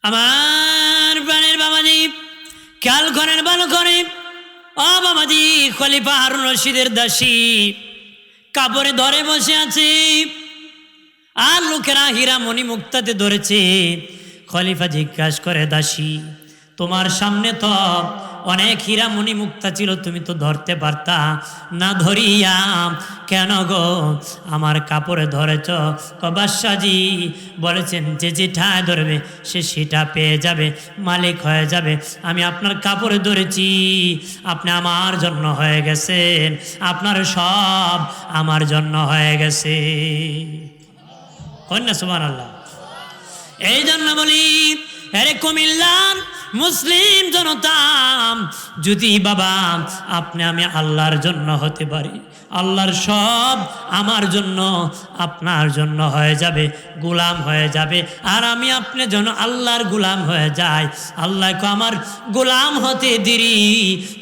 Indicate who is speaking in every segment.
Speaker 1: আমার প্রাণের বাবাজি, খেয়াল করেন ভালো করে। ও বাবাজি, খলিফা হারুন রশিদের দাসী কাপড়ে ধরে বসে আছে, আর লোকেরা হীরা মণি মুক্তাতে ধরেছে। খলিফা জিজ্ঞাসা করে, দাসী, তোমার সামনে তো অনেক হীরা মণি মুক্তা ছিল, তুমি তো ধরতে পারতা না, ধরিয়া কেন গো আমার কাপড়ে ধরেছ? বাদশাহজি বলেছেন যে যেটায় ধরবে সে সেটা পেয়ে যাবে, মালিক হয়ে যাবে। আমি আপনার কাপড়ে ধরেছি, আপনি আমার জন্য হয়ে গেছেন, আপনার সব আমার জন্য হয়ে গেছে। কন্যা সুবহানাল্লাহ। এই জন্য বলি, আরে কুমিল্লার মুসলিম জনতা, যদি বাবা আপনি আমি আল্লাহর জন্য হতে পারি, আল্লাহর সব আমার জন্য আপনার জন্য হয়ে যাবে, গোলাম হয়ে যাবে। আর আমি আপনি যেন আল্লাহর গোলাম হয়ে যাই, আল্লাহকে আমার গোলাম হতে দেরি,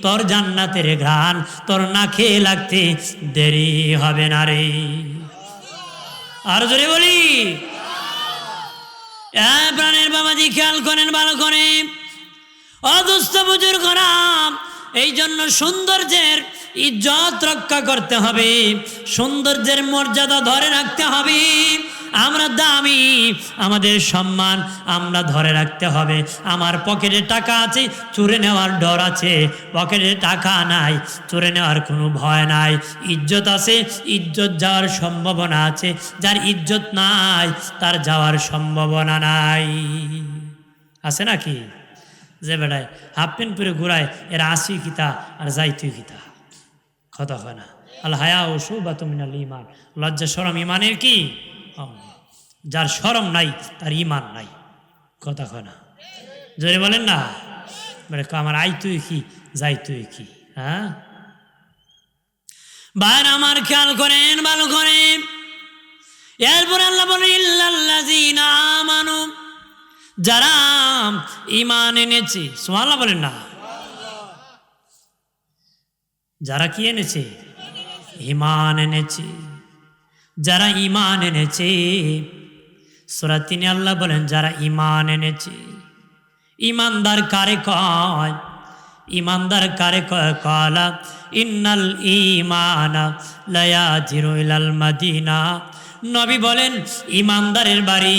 Speaker 1: তোর জান্নাতের ঘ্রাণ তোর না খেয়ে লাগতে দেরি হবে না রে। আর জোরে বলি, প্রাণের বাবাজি খেয়াল করেন ভালো করে। অদুস্থ বুজুর্গরা, এই জন্য সৌন্দর্যের ইজ্জত রক্ষা করতে হবে, সৌন্দর্যের মর্যাদা ধরে রাখতে হবে। আমরা দামি, আমাদের সম্মান আমরা ধরে রাখতে হবে। আমার পকেটে টাকা আছে, চুরে নেওয়ার ডর আছে, পকেটে টাকা নাই, চুরে নেওয়ার কোনো ভয় নাই। ইজ্জত আছে, ইজ্জত যাওয়ার সম্ভাবনা আছে। যার ইজ্জত নাই তার যাওয়ার সম্ভাবনা নাই। আছে নাকি? যে বেড়ায় হাফ প্যান্ট পরে ঘুরায়, এরা আসি কিতা আর যাইতুই কিতা, কথা হয় না। আল হায়া ও শুবাতুম মিনাল ঈমান, লজ্জা শরম ইমানের কি? যার শরম নাই তার ইমান নাই, কথা হয় না। জোরে বলেন না। মানে আমার আই তুই কি, যাই তুই কি। হ্যাঁ ভাই আমার, খেয়াল করেন ভালো করে। এরপর আল্লাহ বলেন, ইল্লাল্লাযীনা আমানু, যারা ঈমান এনেছে। সুবহানাল্লাহ বলেন না। যারা কি এনেছে? ঈমান এনেছে। যারা ঈমান এনেছে, সূরা ৩ আল্লাহ বলেন, যারা ঈমান এনেছে। ঈমানদার কারে কয়? ঈমানদার কারে কয়? কালা ইন্নাল ঈমানা লা ইয়াজিরু ইলাল মাদিনা। নবী বলেন, ঈমানদারের বাড়ি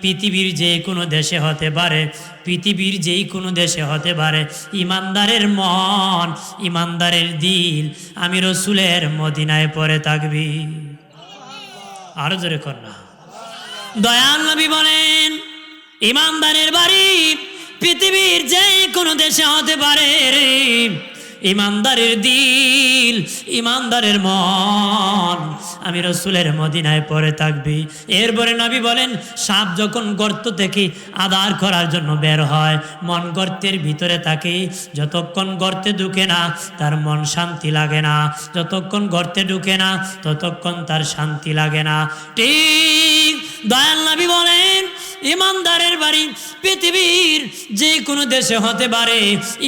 Speaker 1: পৃথিবীর যে কোনো দেশে হতে পারে, পৃথিবীর যেই কোনো দেশে হতে পারে। ঈমানদারের মন, ঈমানদারের দিল আমি রসুলের মদিনায় পড়ে থাকবি। আরো জোরে কর না। দয়াল নবী বলেন, ঈমানদারের বাড়ি পৃথিবীর যে কোনো দেশে হতে পারে রে। ঈমানদারের দিল, ঈমানদারের মন আমি রসুলের মদিনায় পড়ে থাকবি। এরপরে নবী বলেন, সাপ যখন গর্ত থেকে আদার করার জন্য বের হয়, মন গর্তের ভিতরে থাকে, যতক্ষণ গর্তে ঢুকে না তার মন শান্তি লাগে না, যতক্ষণ গর্তে ঢুকে না ততক্ষণ তার শান্তি লাগে না। ঠিক দয়াল নবী বলেন, ঈমানদারের বাড়ি পৃথিবীর যে কোনো দেশে হতে পারে।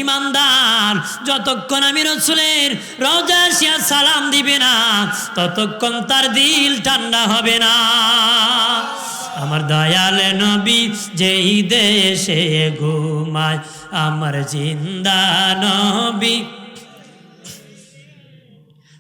Speaker 1: ঈমানদার যতক্ষণ আমি রসুলের রওজা আসিয়া সালাম দিবে না ততক্ষণ তার দিল ঠান্ডা হবে না। আমার দয়াল নবী যেই দেশে ঘুমায়, আমার জিন্দা নবী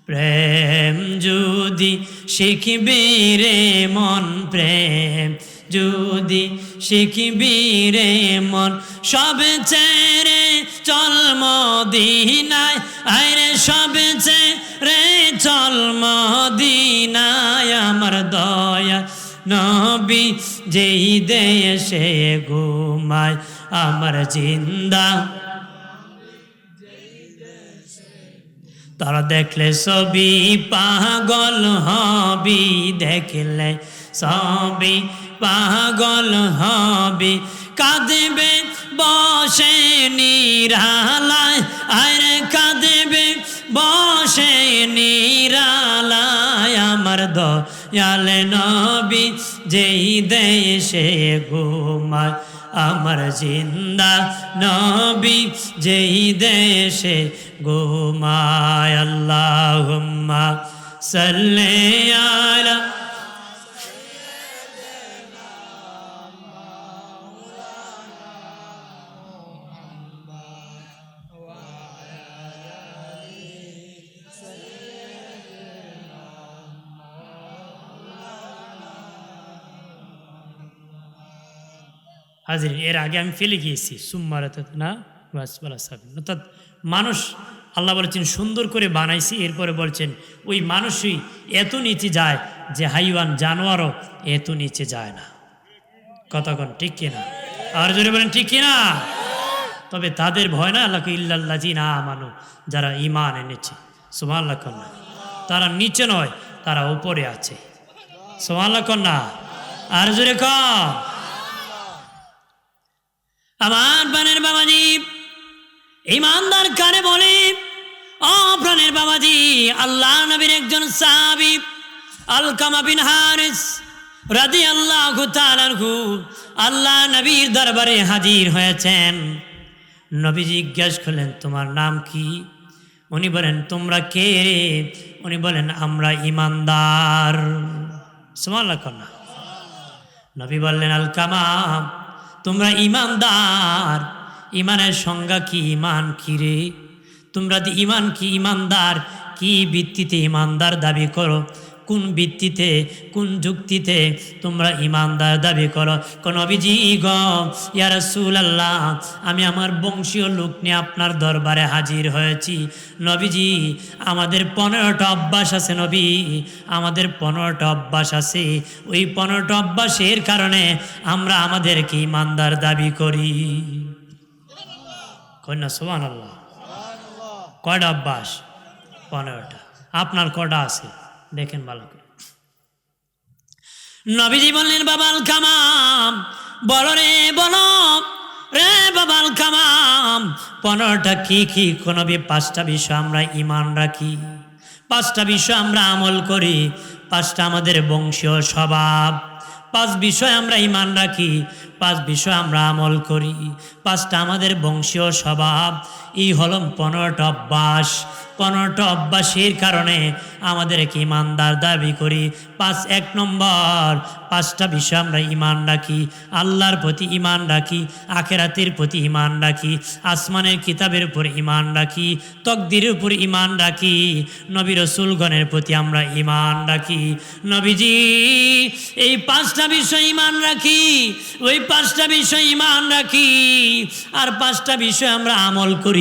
Speaker 1: প্রেম যদি শিখবি রে মন, প্রেম যদি শিখবি রে মন, সব ছেড়ে চল মদিনায়, আরে সব ছেড়ে চল মদিনায়। আমার দয়া নবী যেই দেশে ঘুমায়, আমার জিন্দা তারা দেখলে ছবি পাগল হবি, দেখলে ছবি পাগল হবি, কাঁদবে বসে নিরালায়, আরে কাঁদবে বসে নিরালায়। আমার দয়াল নবী যেই দেশে ঘুমায়, আমার জিন্দা নবী যেই দেশে ঘুমায়। আল্লাহুম্মা সাল্লি আলা হাজির, এর আগে আমি ফেলে গিয়েছি সুম্মারাত না অর্থাৎ মানুষ আল্লাহ বলছেন সুন্দর করে বানাইছি, এরপরে বলছেন ওই মানুষই এত নিচে যায় যে হাইওয়ান জানোয়ারও এত নিচে যায় না। কতক্ষণ ঠিক কিনা? আর জোরে বলেন ঠিক কিনা? তবে তাদের ভয় না আল্লাহকে ইল্লাল্লাহ জি না আমানু, যারা ইমান এনেছে। সুবহানাল্লাহ কন্যা, তারা নিচে নয়, তারা উপরে আছে। সুবহানাল্লাহ কন্যা, আর জোরে কম। আমার প্রাণের বাবাজি, ইমানদার কারে বলে? ও প্রাণের বাবাজি, আল্লাহ নবীর একজন সাহাবী আলকামা বিন হারিস রাদিয়াল্লাহু তাআলা আনহু আল্লাহ নবীর দরবারে হাজির হয়েছেন। নবী জিজ্ঞাসা করলেন, তোমার নাম কি? উনি বলেন, তোমরা কে রে? উনি বলেন, আমরা ইমানদার। সুবহানাল্লাহ কন্যা। নবী বললেন, আলকামা, তোমরা ইমানদার, ইমানের সংজ্ঞা কি? ইমান কি রে? তোমরা ইমান কি, ইমানদার কি ভিত্তিতে ইমানদার দাবি করো? কোন ভিত্তিতে, কোন যুক্তিতে তোমরা ইমানদার দাবি করো? কোন নবীজি গো, ইয়া রাসূলুল্লাহ, আমি আমার বংশীয় লোক নিয়ে আপনার দরবারে হাজির হয়েছি। নবীজি, আমাদের 15টা অভ্যাস আছে নবী, আমাদের 15টা অভ্যাস আছে। ওই 15টা অভ্যাসের কারণে আমরা আমাদেরকে ইমানদার দাবি করি। কন্যা সুবহানাল্লাহ। কয়টা অভ্যাস? 15টা। আপনার কয়টা আছে দেখেন ভালো করে। নবীজি বললেন, বাবা আলকামা, বলো রে, বলো রে বাবা আলকামা, 15টা কি কি? নবী, 5টা বিষয় আমরা ইমান রাখি, 5টা বিষয় আমরা আমল করি, 5টা আমাদের বংশীয় স্বভাব, 5 বিষয় আমরা ইমান রাখি, 5 বিষয় আমরা আমল করি, 5টা আমাদের বংশীয় স্বভাব। এই হল 15টা অভ্যাস। 15টা অভ্যাসের কারণে আমাদেরকে ইমানদার দাবি করি। 1 নম্বর, 5টা বিষয় আমরা ইমান রাখি। আল্লাহর প্রতি ইমান রাখি, আখিরাতের প্রতি ইমান রাখি, আসমানের কিতাবের উপর ইমান রাখি, তকদিরের উপর ইমান রাখি, নবী রাসূলগণের প্রতি আমরা ইমান রাখি। নবীজি, এই 5টা বিষয় ইমান রাখি, ওই 5টা বিষয় ইমান রাখি, আর 5টা বিষয় আমরা আমল করি।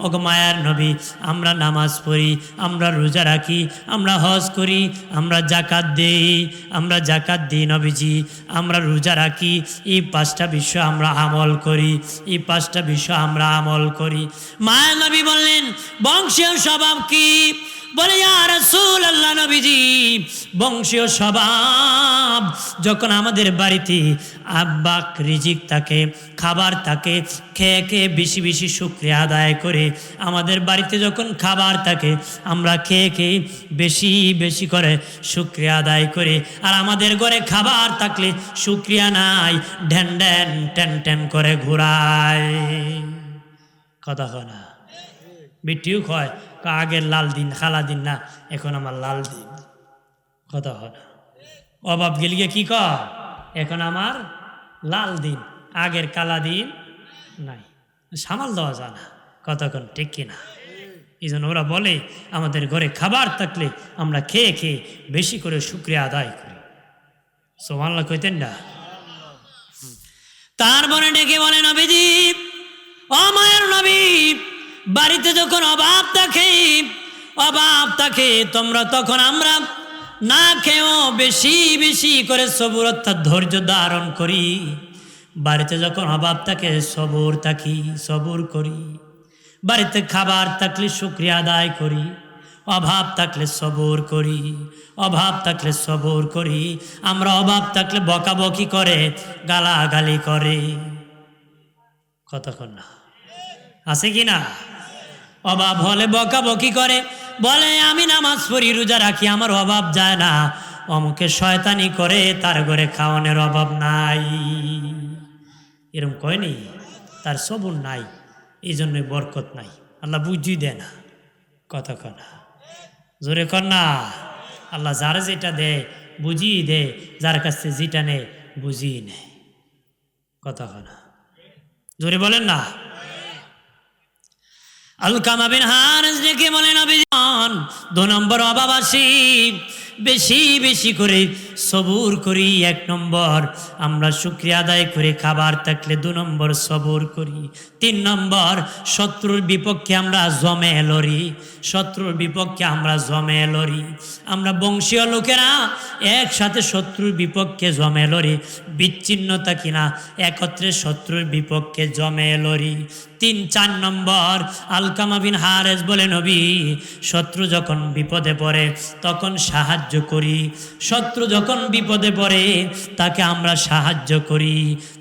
Speaker 1: ওগো মায়ার নবী, আমরা নামাজ পড়ি, আমরা রোজা রাখি, আমরা হজ করি, আমরা জাকাত দেই, আমরা জাকাত দিই নবীজি, আমরা রোজা রাখি। এই 5টা বিষয় আমরা আমল করি, এই 5টা বিষয় আমরা আমল করি। মায়ার নবী বললেন, বংশীয় স্বভাব কি? বলে, ইয়া রাসূলুল্লাহ নবীজি, বংশীয় স্বভাব, যখন আমাদের বাড়িতে আব্বা রিজিক থাকে, খাবার থাকে, খেয়ে খেয়ে বেশি বেশি শুকরিয়া আদায় করে, আমাদের বাড়িতে যখন খাবার থাকে আমরা খেয়ে খেয়ে বেশি বেশি করে শুকরিয়া আদায় করে, আর আমাদের ঘরে খাবার থাকলে শুকরিয়া নাই, ঢ্যান ঢ্যান ট্যান ট্যান করে ঘোরায়। কথা হয় না? বিটিও কয়, আগের লাল দিন খালা দিন না, এখন আমার লাল দিন। কথা হয় না? অভাব গেলিয়ে কি কর, এখন আমার লাল দিন, আগের কালা দিন নাই, সামাল দেওয়া যায় না। কতক্ষণ ঠিক কিনা? এই জন্য ওরা বলে, আমাদের ঘরে খাবার থাকলে আমরা খেয়ে খেয়ে বেশি করে শুকরিয়া আদায় করি। সুবহানাল্লাহ কইতেন না? তারপরে ডেকে বলে, নবীজি, ও মায়ের নবী, বাড়িতে যখন অভাব থাকে তোমরা, তখন আমরা না খেয়েও বেশি বেশি করে সবুর অর্থাৎ ধৈর্য ধারণ করি। বাড়িতে যখন অভাব থাকে সবুর করি। বাড়িতে খাবার থাকলে শুকরিয়া আদায় করি, অভাব থাকলে সবুর করি, অভাব থাকলে সবুর করি। আমরা অভাব থাকলে বকাবকি করে, গালাগালি করে। কতক্ষণ না আছে কি না? অভাব হলে বকাবকি করে, বলে আমি নামাজ পড়ি, রোজা রাখি, আমার অভাব যায় না, অমুকে শয়তানি করে, তার ঘরে খাওয়ানোর অভাব নাই। এরকম কয়নি? তার সবুর নাই, এই জন্যই বরকত নাই, আল্লাহ বুঝিয়ে দেয় না। কথা কনা জোরে কর না। আল্লাহ যার যেটা দেয় বুঝিয়ে দেয়, যার কাছ থেকে যেটা নেয় বুঝিয়ে নেয়। কথা কনা জোরে বলেন না। আলকামা বিন হারিস ডেকে বলেন, নবীজি, 2 নম্বর অভাব আসি, বেশি বেশি করে সবুর করি। 1 নম্বর আমরা শুকরিয়া আদায় করে খাবার থাকলে, 2 নম্বর সবুর করি, 3 নম্বর শত্রুর বিপক্ষে আমরা জমে লড়ি, শত্রুর বিপক্ষে আমরা জমে লড়ি। আমরা বংশীয় লোকেরা একসাথে শত্রুর বিপক্ষে জমে লড়ি, বিচ্ছিন্নতা কিনা একত্রে শত্রুর বিপক্ষে জমে লড়ি। 3-4 নম্বর আলকামা বিন হারেস বলে, নবী শত্রু যখন বিপদে পড়ে তখন সাহায্য করি, শত্রু যখন বিপদে পড়ে তাকে আমরা সাহায্য করি,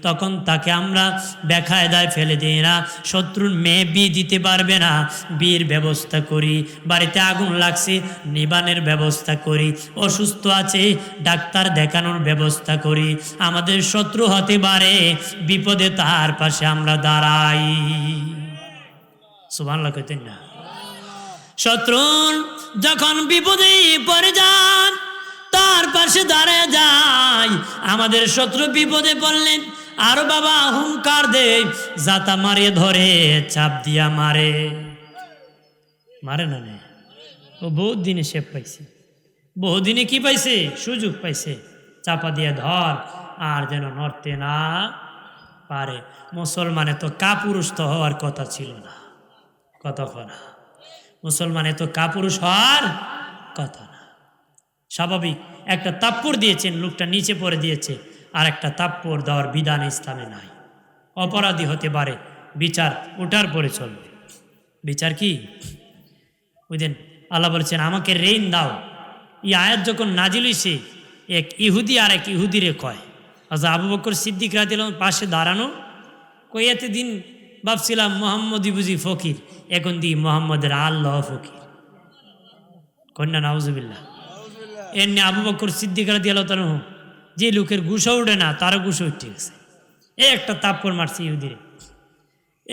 Speaker 1: তখন তাকে আমরা বেকায়দায় ফেলে দিই না। শত্রুর মেয়ে বিয়ে দিতে পারবে না, বিয়ের ব্যবস্থা করি, বাড়িতে আগুন লাগছে নিবানের ব্যবস্থা করি, অসুস্থ আছে ডাক্তার দেখানোর ব্যবস্থা করি। আমাদের শত্রু হতে পারে, বিপদে তার পাশে আমরা দাঁড়াই। সুবহানাল্লাহ কইতেন না? শত্রুর যখন বিপদে পড়ে যান তার পাশে দাঁড়ায় যায়। আমাদের শত্রু বিপদে পড়লেন আরো বাবা হুঙ্কার দে, জাতা মারে ধরে চাপ দিয়া মারে, মারে না নে? ও বহুত দিনে শেপ পাইছে, বহুদিনে কি পাইছে? সুযোগ পাইছে, চাপা দিয়ে ধর আর যেন নড়তে না পারে। মুসলমানে তো কাপুরুষ তো হওয়ার কথা ছিল না, কতক্ষণ মুসলমানে তো কাপুরুষ হওয়ার কথা না। স্বাভাবিক একটা তাপ্পড় দিয়েছেন, লোকটা নিচে পড়ে দিয়েছে, আর একটা তাপ্পড় দেওয়ার বিধান ইসলামে নাই। অপরাধী হতে পারে, বিচার ওটার পরে চলবে। বিচার কি? বুঝলেন? আল্লাহ বলছেন আমাকে রেইন দাও। এই আয়াত যখন নাজিল হইছে, এক ইহুদি আর এক ইহুদিরে কয়, আচ্ছা আবু বকর সিদ্দিক রাদিয়াল্লাহু আনহু পাশে দাঁড়ানো, কই এতে দিন ভাবছিলাম মোহাম্মদই বুঝি ফকির, এখন দি মোহাম্মদের আল্লাহ ফকির। কন্যা নাউজুবিল্লাহ। এমনি আবু বকর সিদ্দিক রাদিয়াল্লাহু আনহু যে লোকের গুসা উঠে না তারও গুসা উঠে গেছে, একটা তাপ্পড় মারছে ইহুদিরে,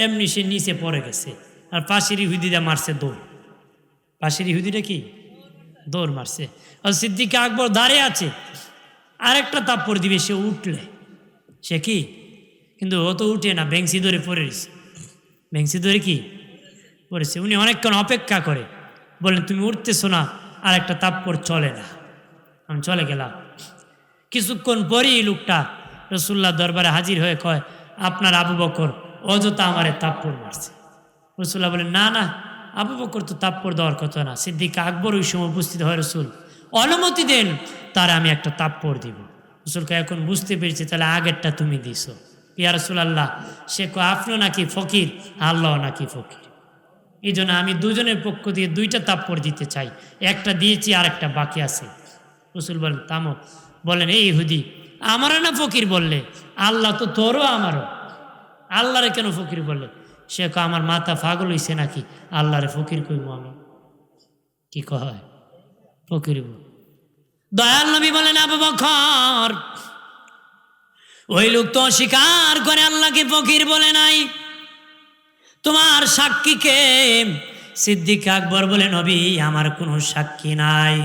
Speaker 1: এমনি সে নিচে পড়ে গেছে। আর পাশের ইহুদিটা মারছে দৌড়, পাশের ইহুদিটা কি দৌড় মারছে। আর সিদ্দিক আকবর দাঁড়িয়ে আছে, আরেকটা তাপ্পড় দিবে, সে উঠলে সে কি, কিন্তু ও তো উঠে না, বেংসি ধরে পড়ে রয়েছে, বেংসি ধরে কি পড়েছে। উনি অনেকক্ষণ অপেক্ষা করে বলেন তুমি উঠতেছো না, আর একটা তাপ্পড় চলে না। আমি চলে গেলাম। কিছুক্ষণ পরেই লোকটা রসুল্লাহ দরবারে হাজির হয়ে কয়, আপনার আবু বকর অযথা আমারে তাপ্পড় মারছে। রসুল্লাহ বলেন না না, আবু বকর তো তাপ্পড় দেওয়ার কথা না। সিদ্দিক আকবর ওই সময় উপস্থিত হয়, রসুল অনুমতি দেন তার আমি একটা তাপ্পড় দিব। রসুলকে এখন বুঝতে পেরেছি, তাহলে আগেরটা তুমি দিছো। ইয়া রাসূলুল্লাহ, সে আপনিও নাকি ফকির, আল্লাহ নাকি ফকির, এই জন্য আমি দুজনের পক্ষ দিয়ে 2টা তাপ্পড় দিতে চাই, একটা দিয়েছি আর একটা বাকি আছে। রসুল বলেন থামো। বলেন এই ইহুদি, আমারও না ফকির বললে, আল্লাহ তো তোরও আমারও, আল্লাহরে কেন ফকির বললে? সে আমার মাথা পাগল হইছে নাকি, আল্লাহরে ফকির কইব আমি? কি কয় ফকির? দয়াল নবী বলেন আবু বকর, ওই লোক তো অস্বীকার করে আল্লাহকে ফকির বলে নাই, তোমার সাক্ষী কে? সিদ্দিক আকবর বলে নবী আমার কোনো সাক্ষী নাই,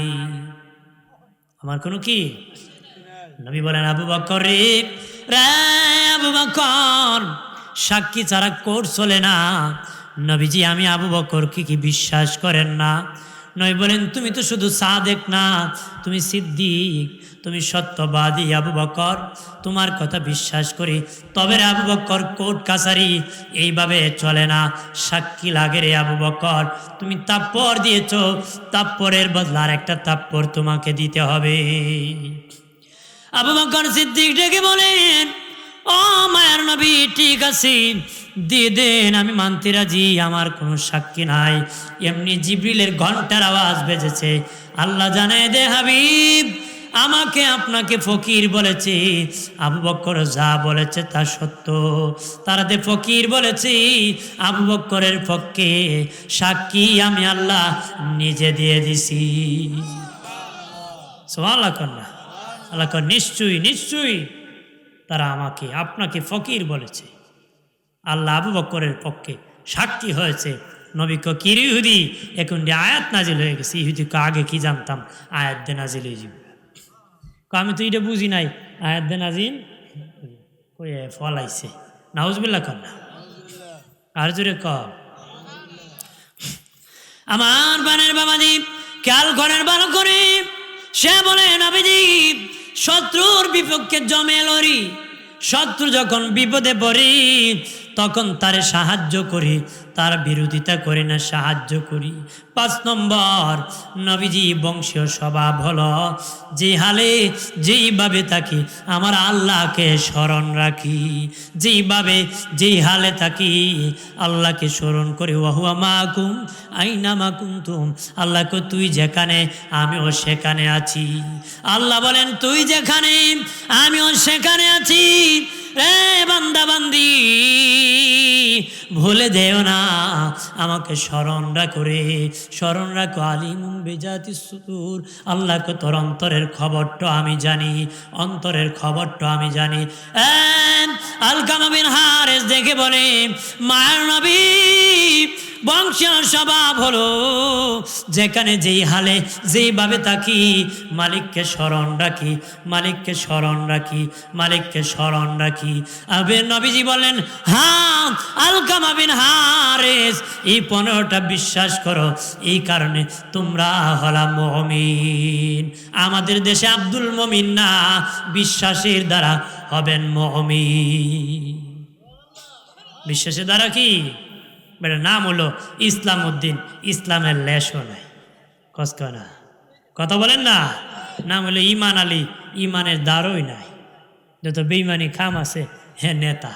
Speaker 1: আমার কোনো কি? নবী বলেন আবু বকর রে আবু বকর, সাক্ষী ছাড়া কোর্ট চলে না। নবীজি আমি আবু বকর কি বিশ্বাস করেন না? নবী বলেন তুমি তো শুধু সাদেক না, তুমি সিদ্দিক, তুমি সত্যবাদী আবু বকর, তোমার কথা বিশ্বাস করি। তবে রে আবু বকর কোর্ট কাছারি এইভাবে চলে না, সাক্ষী লাগে রে আবু বকর। তুমি তাপ্পড় দিয়েছ, তাপ্পড়ের বদলার একটা তাপ্পড় তোমাকে দিতে হবে। আবু বকর সিদ্দিক ডেকে বলেন ও মায়ার নবী, ঠিক আছে দিয়ে দেন, আমি মানতে রাজি, আমার কোনো সাক্ষী নাই। এমনি জিবরিলের ঘন্টার আওয়াজ বেজেছে, আল্লাহ জানায় দে হাবিব আমাকে আপনাকে ফকির বলেছে। আবু বকর যা বলেছে তা সত্য, তারাতে ফকির বলেছে, আবু বকরের পক্ষে সাক্ষী আমি আল্লাহ নিজে দিয়ে দিছি। সুবহানাল্লাহ কন্যা, আল্লাহ কর নিশ্চয়ই নিশ্চয়ই তারা আমাকে আপনাকে ফকির বলেছে, আল্লাহ আবু বকরের পক্ষে সাক্ষী হয়েছে। নবী কি ইহুদি, এখন আয়াত নাজিল হয়ে গেছে। ইহুদি আগে কি জানতাম, আয়াত দে নাজিল হয়ে যাবে, আমি তো এটা বুঝি নাই, আয়াত দে নাজিল ফল আইছে। নাউজুবিল্লাহ কর না, আর জোরে কর। আমার বানের বাবাজি খেয়াল করেন ভালো করে, সে বলে নবীজি শত্রুর বিপক্ষে জমে লড়ি, শত্রু যখন বিপদে পড়ি তখন তারে সাহায্য করি, তার বিরোধিতা করি না, সাহায্য করি। 5 নম্বর নবীজি বংশীয় স্বভাব হলো যে হালে যেইভাবে থাকি আমার আল্লাহকে স্মরণ রাখি, যেই হালে থাকি আল্লাহকে স্মরণ করি। ওয়াহুয়া মাকুম আইনা মাকুন্তুম, আল্লাহকে তুই যেখানে আমিও সেখানে আছি। আল্লাহ বলেন তুই যেখানে আমিও সেখানে আছি। রে বান্দা বান্দি ভুলে যেও না, আমাকে স্মরণ রাখো। আলিমুম বিজাতিস সুদূর, আল্লাহকে তোর অন্তরের খবরটা আমি জানি, অন্তরের খবরটা আমি জানি। আলকামা বিন হারেস দেখে বলে মায়ের নবী বংশীয় স্বভাব হলো যেখানে যেই হালে যেইভাবে থাকি মালিককে স্মরণ রাখি, মালিককে স্মরণ রাখি, মালিককে স্মরণ রাখি। আবে নবীজি বলেন হ্যাঁ আলকামা বিন হারেস এই 15টা বিশ্বাস করো, এই কারণে তোমরা হলা মুমিন। আমাদের দেশে আব্দুল মুমিন না, বিশ্বাসের দ্বারা হবেন মুমিন। বিশ্বাসের দ্বারা কি বেটা নাম হলো ইসলাম উদ্দিন, ইসলামের লেশও নাই, কষ্ট না, কথা বলেন না। নাম হলো ইমান আলী, ইমানের দ্বারই নাই। যত বেইমানি খাম আছে হ্যাঁ নেতা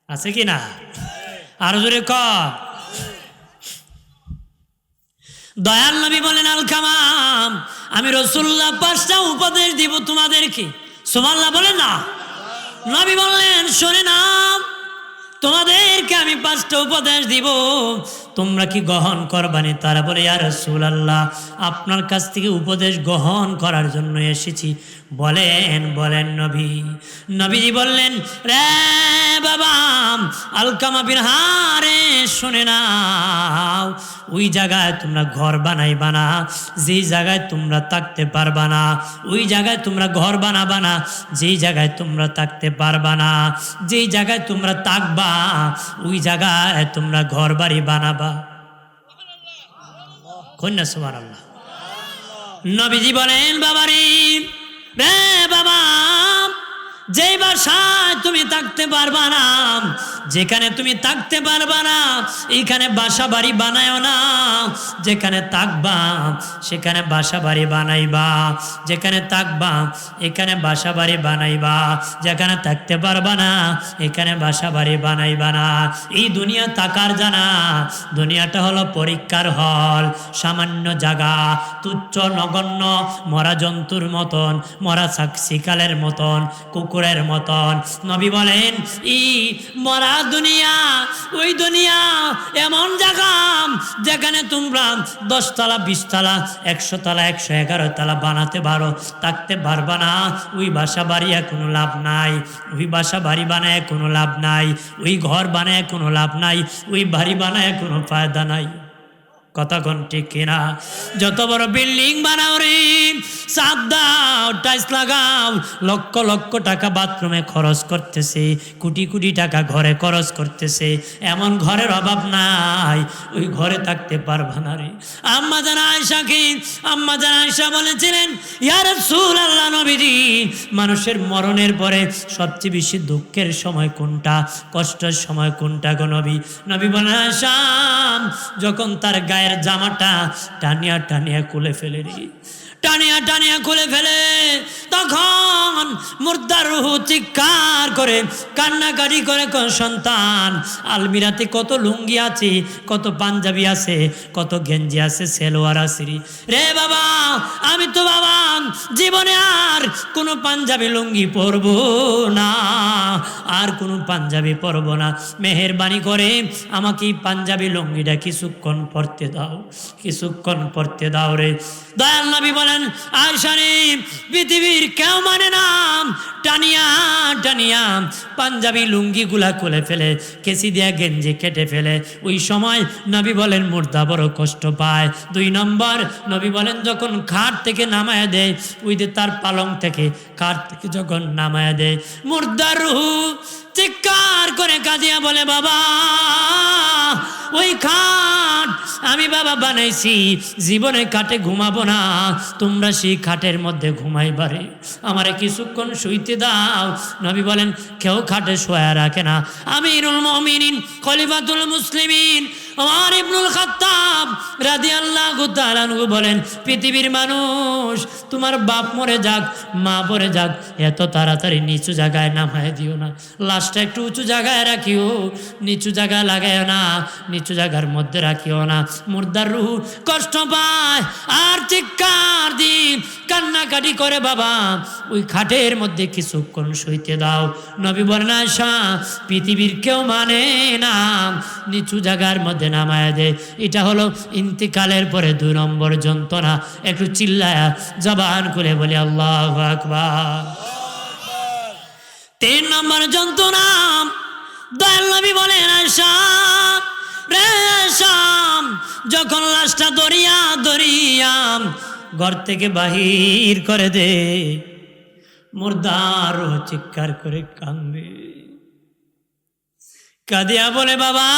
Speaker 1: আছে কি না? আরো জোরে ক। দয়াল নবী বলেন আলকামাম আমি রাসূলুল্লাহ 5টা উপদেশ দিব তোমাদেরকে। সুবহানাল্লাহ বলেন না। নবী বললেন শোনে না, তোমাদেরকে আমি 5টা উপদেশ দিব, তোমরা কি গ্রহণ করবানি? তারা বলে ইয়া রাসূলুল্লাহ আপনার কাছ থেকে উপদেশ গ্রহণ করার জন্য এসেছি, বলেন বলেন নবীজি বললেন রে বাবা আলকামা বিন হারেস শুনে নাও, ওই জায়গায় তোমরা ঘর বানাইবা না যেই জায়গায় তোমরা থাকতে পারবা না, ওই জায়গায় তোমরা ঘর বানাবা না যেই জায়গায় তোমরা থাকতে পারবা না, যেই জায়গায় তোমরা থাকবা ওই জায়গায় তোমরা ঘর বাড়ি বানাবা। কন্যা সুবহানাল্লাহ। নবীজি বলেন বাবারে রে বাবা যেই বাসায় তুমি থাকতে পারবা না, যেখানে তুমি থাকতে পারবা না এইখানে বাসা বাড়ি বানায়ও না, যেখানে থাকবা সেখানে বাসা বাড়ি বানাইবা, যেখানে থাকবা এখানে বাসা বাড়ি বানাইবা, যেখানে থাকতে পারবা না এখানে বাসা বাড়ি বানাইবা না। এই দুনিয়া থাকার জানা, দুনিয়াটা হলো পরীক্ষার হল, সামান্য জায়গা, তুচ্ছ নগণ্য, মরা জন্তুর মতন, মরা শিকালের মতন, কুকুরের মতন। নবী বলেন এই মরা দুনিয়া, ওই দুনিয়া এমন জায়গা যেখানে তোমরা 10 তলা 20 তলা 100 তলা 111 তলা বানাতে পারো, থাকতে পারবা না। ওই বাসা বাড়িয়ে কোনো লাভ নাই, ওই বাসা বাড়ি বানায় কোনো লাভ নাই, ওই ঘর বানায় কোনো লাভ নাই, ওই বাড়ি বানায় কোনো ফায়দা নাই। কথা কোন ঠিক কিনা? যত বড় বিল্ডিং বানাও রে, ছাদ দাও, টাইলস লাগাও, লক্ষ লক্ষ টাকা বাথরুমে খরচ করতেছে, কোটি কোটি টাকা ঘরে খরচ করতেছে, এমন ঘরের অভাব নাই, ওই ঘরে থাকতে পারবা না রে। আম্মা জান আয়েশা বলেছিলেন ইয়া রাসূলুল্লাহ নবীজি মানুষের মরণের পরে সবচেয়ে বেশি দুঃখের সময় কোনটা, কষ্টের সময় কোনটা গো নবী? নবী বলেন আয়েশা যখন তার গায়ের জামাটা টানিয়া টানিয়া খুলে ফেলে রে, টানিয়া টানিয়া খুলে ফেলে, তখন মুর্দার রূহ চিৎকার করে কান্নাকাটি করে সন্তান আলমিরাতে কত লুঙ্গি আছে, কত পাঞ্জাবি আছে, কত গেঞ্জি আছে, সেলোয়ার আছে রে বাবা, আমি তো বাবা জীবনে আর কোনো পাঞ্জাবি লুঙ্গি পরবো না, আর কোনো পাঞ্জাবি পরবো না, মেহেরবানি করে আমাকে এই পাঞ্জাবি লুঙ্গিটা কিছুক্ষণ পরতে দাও, কিছুক্ষণ পরতে দাও রে। দয়াল নবী বলেন আয়েশা রে পৃথিবীর কেউ মানে না টানিয়া টানিয়া পাঞ্জাবি লুঙ্গিগুলা খুলে ফেলে, কেসি দিয়া গেঞ্জি কেটে ফেলে। ওই সময় নবী বলেন মুর্দা বড় কষ্ট পায়। 2 নম্বর নবী বলেন যখন খাট থেকে নামায় দেয়, ওই যে তার পালং থেকে খাট থেকে যখন নামায় দেয়, মুর্দার রূহ চিৎকার করে কাঁদিয়া বলে বাবা ওই খাট আমি বাবা বানাইছি, জীবনে খাটে ঘুমাবো না, তোমরা সেই খাটের মধ্যে ঘুমাইবারে, আমারে কিছুক্ষণ শুইতে দাও। নবী বলেন কেউ খাটে শোয়া রাখে না। আমিরুল মুমিনিন খলিফাতুল মুসলিমিন ওমর ইবনুল খাত্তাব রাদিয়াল্লাহু তাআলা আনহু বলেন, পৃথিবীর মানুষ, তোমার বাপ মরে যাক, মা মরে যাক, এত তাড়াতাড়ি নিচু জায়গায় নামায় দিও না, লাশটা একটু উঁচু জায়গায় রাখিও, নিচু জায়গায় লাগাইও না, নিচু জায়গার মধ্যে রাখিও না। মুর্দার রূহ কষ্ট পায় আর চিৎকার দি কান্নাকাটি করে, বাবা ওই খাটের মধ্যে কিছুক্ষণ শুইতে দাও। নবী বলেন আয়েশা, পৃথিবীর কেউ মানে না নিচু জায়গার মধ্যে নামায় দে। এটা হলো ইন্তিকালের পরে 2 নম্বর যন্ত্রণা। একটু চিল্লায়া জবান খুলে বলি আল্লাহু আকবার। 3 নম্বর যন্ত্রণা, দয়াল নবী বলেন আয়েশা রে আয়েশা, যখন লাশটা দরিয়া ঘর থেকে বাহির করে দে, মুর্দার চিৎকার করে কান্দে, কাঁদিয়া বলে বাবা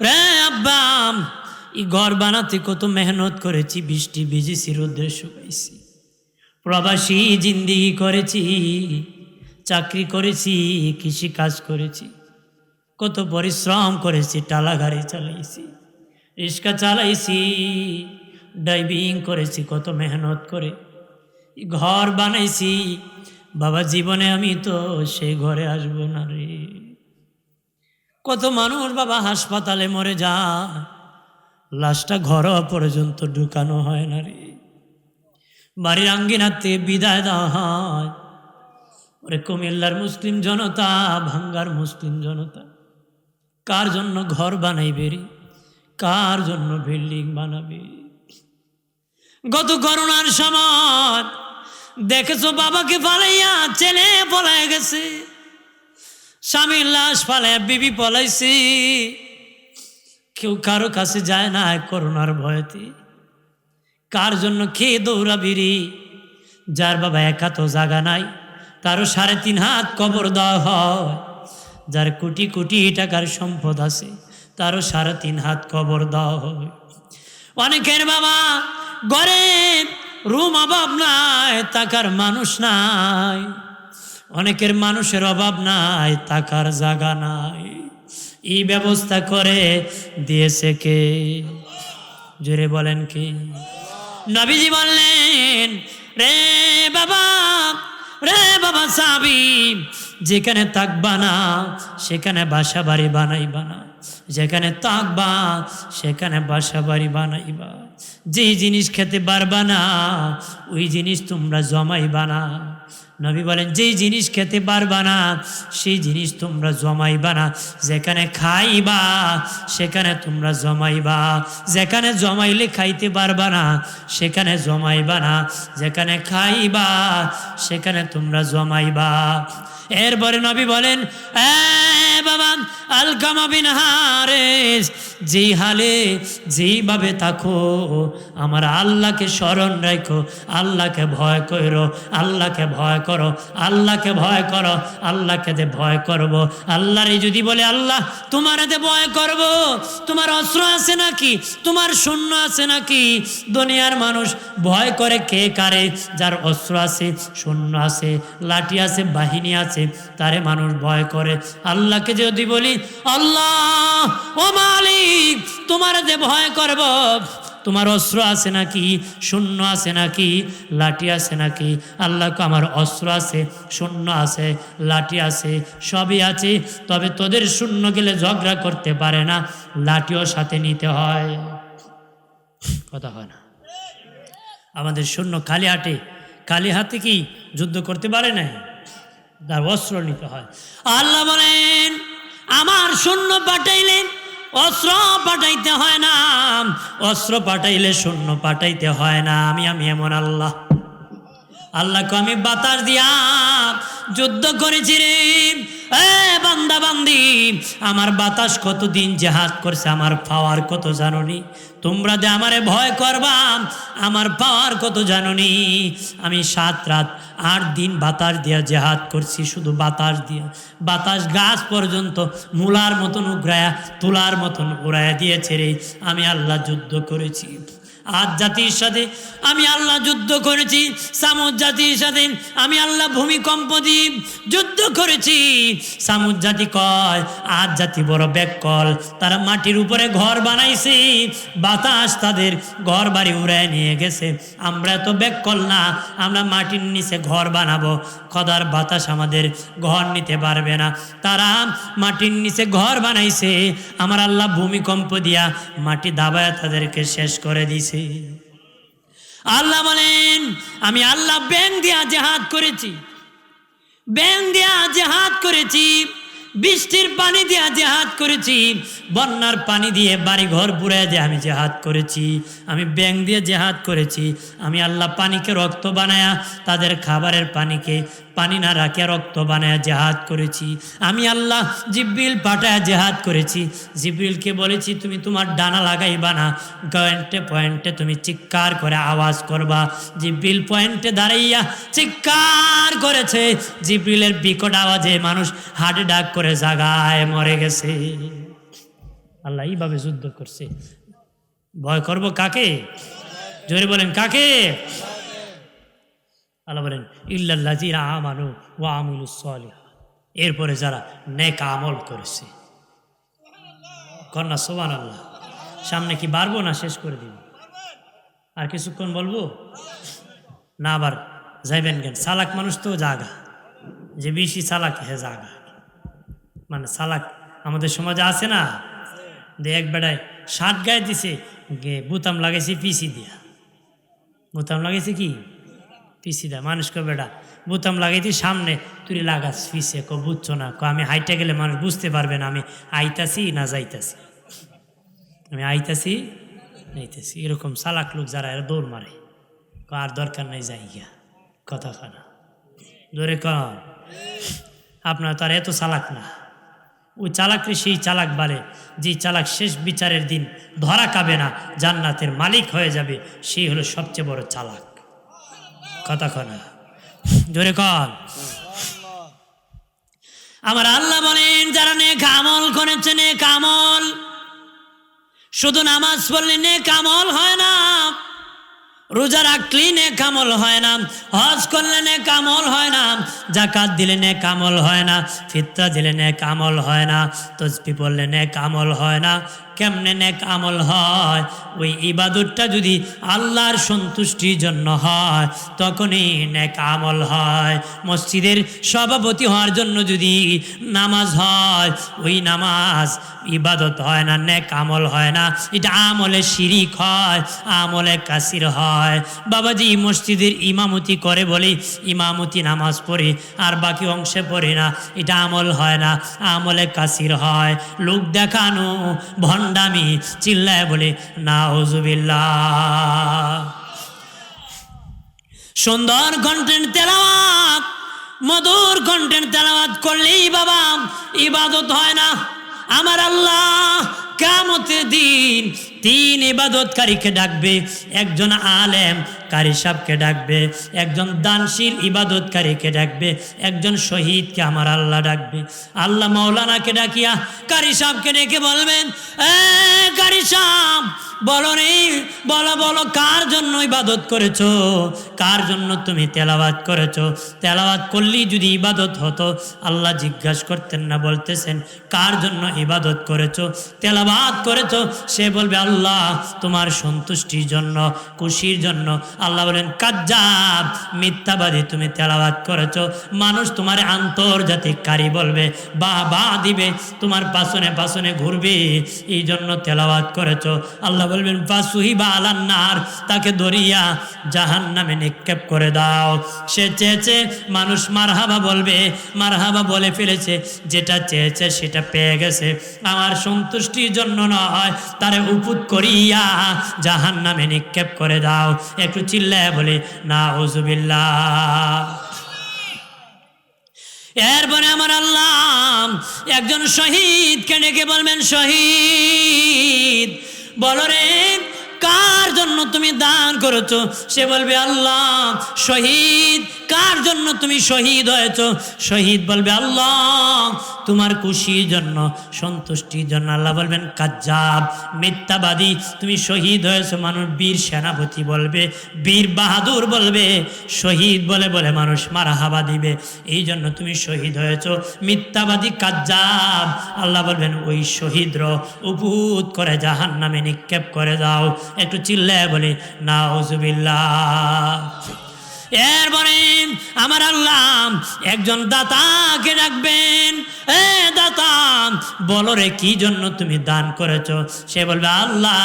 Speaker 1: রে আব্বা, এই ঘর বানাতে কত মেহনত করেছি, বৃষ্টি ভিজেছি, রোদ্রে শুকাইছি, প্রবাসী জিন্দিগি করেছি, চাকরি করেছি, কৃষি কাজ করেছি, কত পরিশ্রম করেছি, টালা গাড়ি চালাইছি, রিক্সা চালাইছি, ড্রাইভিং করেছি, কত মেহনত করে ঘর বানাইছি। বাবা জীবনে আমি তো সেই ঘরে আসবো না রে। কত মানুষ বাবা হাসপাতালে মরে যায়, লাশটা ঘর পর্যন্ত ঢুকানো হয় না রে, বাড়ির আঙ্গিনাতে বিদায় দেওয়া হয়। ওরে কুমিল্লার মুসলিম জনতা, ভাঙ্গার মুসলিম জনতা, কার জন্য ঘর বানাইবে রে, কার জন্য বিল্ডিং বানাবে? গত করোনার সময় দেখেছো বাবাকে পালাইয়া ছেলে পলায় গেছে, স্বামীর লাশ পালাইয়া বিবি পলাইছে, কেউ কারো কাছে যায় না করোনার ভয়তে। কার জন্য খেয়ে দৌড়াবি রে? যার বাবা একা তো জায়গা নাই, তারও 3.5 হাত কবর দেওয়া হয়। যার কোটি কোটি টাকার সম্পদ আছে, তারও 3.5 হাত কবর দেওয়া হয়। অনেকের বাবা ঘরে রুম অভাব নাই, টাকার মানুষ নাই, অনেকের মানুষের অভাব নাই, টাকার জায়গা নাই। এই ব্যবস্থা করে দিয়েছে কে? জোরে বলেন কি? নবীজি বললেন রে বাবা সাহাবী, যেখানে থাকবা না সেখানে বাসা বাড়ি বানাইবা না, যেখানে থাকবা সেখানে বাসা বাড়ি বানাইবা। যে জিনিস খেতে পারবা না ওই জিনিস তোমরা জমাইবা না। নবী বলেন যেই জিনিস খেতে পারবা না সেই জিনিস তোমরা জমাইবা না। যেখানে খাইবা সেখানে তোমরা জমাইবা, যেখানে জমাইলে খাইতে পারবা না সেখানে জমাইবা না, যেখানে খাইবা সেখানে তোমরা জমাইবা। এরপরে নবী বলেন বাবা আলকামা বিন হারিস, যেই হালে যেইভাবে থাকো আমার আল্লাহকে স্মরণ রাখো, আল্লাহকে ভয় করো, আল্লাহকে ভয় করো, আল্লাহকে ভয় করো, আল্লাহকে দে ভয় করবো। আল্লাহরে যদি বলে আল্লাহ তোমার দে ভয় করব, তোমার অস্ত্র আছে নাকি, তোমার সৈন্য আছে নাকি? দুনিয়ার মানুষ ভয় করে কে কারে? যার অস্ত্র আছে, সৈন্য আছে, লাঠি আছে, বাহিনী আছে, তারে মানুষ ভয় করে। আল্লাহকে যদি বলি আল্লাহ ও মালিক তোমার দে ভয় করব, তোমার অস্ত্র আছে নাকি, শূন্য আছে নাকি, লাঠি আছে নাকি? আল্লাহকে আমার অস্ত্র আছে, শূন্য আছে, লাঠি আছে, সবই আছে, তবে তোদের শূন্য গেলে ঝগড়া করতে পারে না, লাঠিও সাথে নিতে হয়। কথা হয় না? আমাদের শূন্য খালি হাতে কি যুদ্ধ করতে পারে না, তার অস্ত্র নিতে হয়। আল্লাহ বলেন আমার শূন্য পাঠাইলে অস্ত্র পাঠাইতে হয় না, অস্ত্র পাঠাইলে শূন্য পাঠাইতে হয় না। আমি এমন আল্লাহকে আমি বাতাস দিয়া যুদ্ধ করেছি রে। বান্দা বান্দি, আমার বাতাস কতদিন জেহাদ করছে, আমার পাওয়ার কত জানোনি? তোমরা যে আমারে ভয় করবা, আমার পাওয়ার কত জানোনি? আমি 7 রাত 8 দিন বাতাস দিয়া জেহাদ করছি, শুধু বাতাস দিয়া। বাতাস গাছ পর্যন্ত মূলার মতন উগড়ায়া, তুলার মতন উড়াইয়া দিয়েছে রে। আমি আল্লাহ যুদ্ধ করেছি। আদ জাতির সাথে আমি আল্লাহ যুদ্ধ করেছি, সামুদ জাতির সাথে আমি আল্লাহ ভূমিকম্প দিয়ে যুদ্ধ করেছি। সামুদ জাতি কয় আদ জাতি বড় ব্যাককল, তারা মাটির উপরে ঘর বানাইছে, বাতাস তাদের ঘর বাড়ি উড়ায় নিয়ে গেছে। আমরা তো ব্যাককল না, আমরা মাটির নিচে ঘর বানাবো, খোদার বাতাস আমাদের ঘর নিতে পারবে না। তারা মাটির নিচে ঘর বানাইছে, আমার আল্লাহ ভূমিকম্প দিয়া মাটি দাবায় তাদেরকে শেষ করে দিছে। আল্লাহ বলেন আমি আল্লাহ ব্যাং দিয়া জেহাদ করেছি, ব্যাং দিয়া জেহাদ করেছি, বৃষ্টির পানি দিয়া জেহাদ করেছি, বন্যার পানি দিয়ে বাড়ি ঘর বুড়ায় দিয়ে আমি জেহাদ করেছি, আমি ব্যাং দিয়ে জেহাদ করেছি। আমি আল্লাহ পানিকে রক্ত বানায়া, তাদের খাবারের পানিকে পানি না রাখে রক্ত বানায়া জেহাদ করেছি। আমি আল্লাহ জিব্রিল পাঠায়া জেহাদ করেছি। জিব্রিলকে বলেছি তুমি তোমার ডানা লাগাইবা না, পয়েন্টে পয়েন্টে তুমি চিৎকার করে আওয়াজ করবা। জিব্রিল পয়েন্টে দাঁড়াইয়া চিৎকার করেছে, জিব্রিলের বিকট আওয়াজে মানুষ হার্ট ডাক করে জাগায় মরে গেছে। আল্লাহ এইভাবে যুদ্ধ করছে। ভয় করব কাকে? জোরে বলেন কাকে? আল্লাহ বলেন ইল্লাল্লাযীনা আমানু ওয়া আমিলুস সালিহাত, এরপরে যারা নেক আমল করেছে। কন্যা সুবহানাল্লাহ। সামনে কি বাড়বো না শেষ করে দিব? আর কিছুক্ষণ বলবো না, আবার যাইবেন কেন? চালাক মানুষ তো জাগা, যে বেশি চালাক হে জাগা। মানে চালাক আমাদের সমাজে আছে না, এক বেড়ায় শার্ট গায়ে দিছে, বুতাম লাগাইছে পিসি দিয়া, বুতাম লাগাইছে কি পিসি দেয়। মানুষকে বেটা বুতাম লাগাইতে সামনে, তুই লাগাস পিসে, বুঝছো না? আমি হাইটা গেলে মানুষ বুঝতে পারবে না আমি আইতাছি না যাইতাছি, আমি আইতাছি যাইতাছি। এরকম চালাক লোক যারা এরা দৌড় মারে, আর দরকার নেই যাই গিয়া কথা খানা ধরে কন। আপনার তো আর এত চালাক না, ওই চালাকরে সেই চালাক বলে যে চালাক শেষ বিচারের দিন ধরা খাবে না, জান্নাতের মালিক হয়ে যাবে, সেই হলো সবচেয়ে বড় চালাক। কথা কনা জোরে কন। আমার আল্লাহ বলেন যারা নেক আমল করেছে, নেক আমল, শুধু নামাজ পড়লে নেক আমল হয় না, রোজা রাখলে নেক আমল হয় না, হজ করলে নেক আমল হয় না, যাকাত দিলে নেক আমল হয় না, ফিতরা দিলে নেক আমল হয় না, তাসবিহ পড়লে নেক আমল হয় না। কেমনে নেক আমল হয়? ওই ইবাদতটা যদি আল্লাহর সন্তুষ্টির জন্য হয় তখনই নেক আমল হয়। মসজিদের সভাপতি হওয়ার জন্য যদি নামাজ হয়, ওই নামাজ ইবাদত হয় না, নেক আমল হয় না, এটা আমলে শিরিক হয়, আমলে কাসির হয়। বাবাজি মসজিদের ইমামতি করে বলি ইমামতি নামাজ পড়ি আর বাকি অংশে পড়ি না, এটা আমল হয় না, আমলে কাসির হয়। লোক দেখানো ভণ্ডামি, চিল্লায় বলে নাউজুবিল্লাহ। সুন্দর কন্টেন্ট তেলাওয়াত, মধুর কন্টেন্ট তেলাওয়াত করলেই বাবা ইবাদত হয় না। আমার আল্লাহ কিয়ামতের দিন 3 ইবাদতকারীকে ডাকবে, একজন আলেম কারি সাহেবকে ডাকবে, একজন দানশীল ইবাদতকারীকে ডাকবে, একজন শহীদকে আমার আল্লাহ ডাকবে। আল্লাহ মাওলানাকে ডাকিয়া কারি সাহেবকে ডেকে বলবেন, কারি সাহেব বলো রে, বলো বলো কার জন্য ইবাদত করেছো, কার জন্য তুমি তেলাওয়াত করেছো? তেলাওয়াত করলেই যদি ইবাদত হতো আল্লাহ জিজ্ঞাসা করতেন না, বলতেছেন কার জন্য ইবাদত করেছো, তেলাওয়াত করেছো? সে বলবে আল্লাহ তোমার সন্তুষ্টির জন্য, খুশির জন্য। আল্লাহ বলেন কাজ্জাব, মিথ্যাবাদী, তুমি তেলাওয়াত করেছো, মানুষ তোমার আন্তর্জাতিক কারি বলবে, বাহ বাহ দিবে, তোমার পাছনে পাছনে ঘুরবে, এই জন্য তেলাওয়াত করেছো। আল্লাহ বলবেন ফাসুহিবা আলান্নার, তাকে ধরিয়া জাহান্নামে নিক্ষেপ করে দাও। সে চেয়েছে মানুষ মারহাবা বলবে, মারহাবা বলে ফেলেছে, যেটা চেয়েছে সেটা পেয়ে গেছে, আমার সন্তুষ্টির জন্য নয়, তারে উপুত করিয়া জাহান্নামে নিক্ষেপ করে দাও। একটু চিল্লায় বলে নাউজুবিল্লাহ। এরপরে আমার আল্লাহ একজন শহীদকে ডেকে বলবেন, শহীদ বলো রে কার জন্য তুমি দান করেছো? সে বলবে আল্লাহ। শহীদ কার জন্য তুমি শহীদ হয়েছো? শহীদ বলবে আল্লাহ তোমার খুশির জন্য, সন্তুষ্টির জন্য। আল্লাহ বলবেন কাজ্জাব, মিথ্যাবাদী, তুমি শহীদ হয়েছো। মানুষ বীর সেনাপতি বলবে, বীর বাহাদুর বলবে, শহীদ বলে বলে মানুষ মারহাবা দিবে, এই জন্য তুমি শহীদ হয়েছো। মিথ্যাবাদী, কাজ্জাব। আল্লাহ বলবেন ওই শহীদর উপুত করে জাহান্নামে নিক্ষেপ করে দাও। একটু চিল্লায় বলি নাউজুবিল্লাহ। এরপরে আমার আল্লাহ একজন দাতাকে ডাকবেন, এ দাতা বলো রে কি জন্য তুমি দান করেছো? সে বলবে আল্লাহ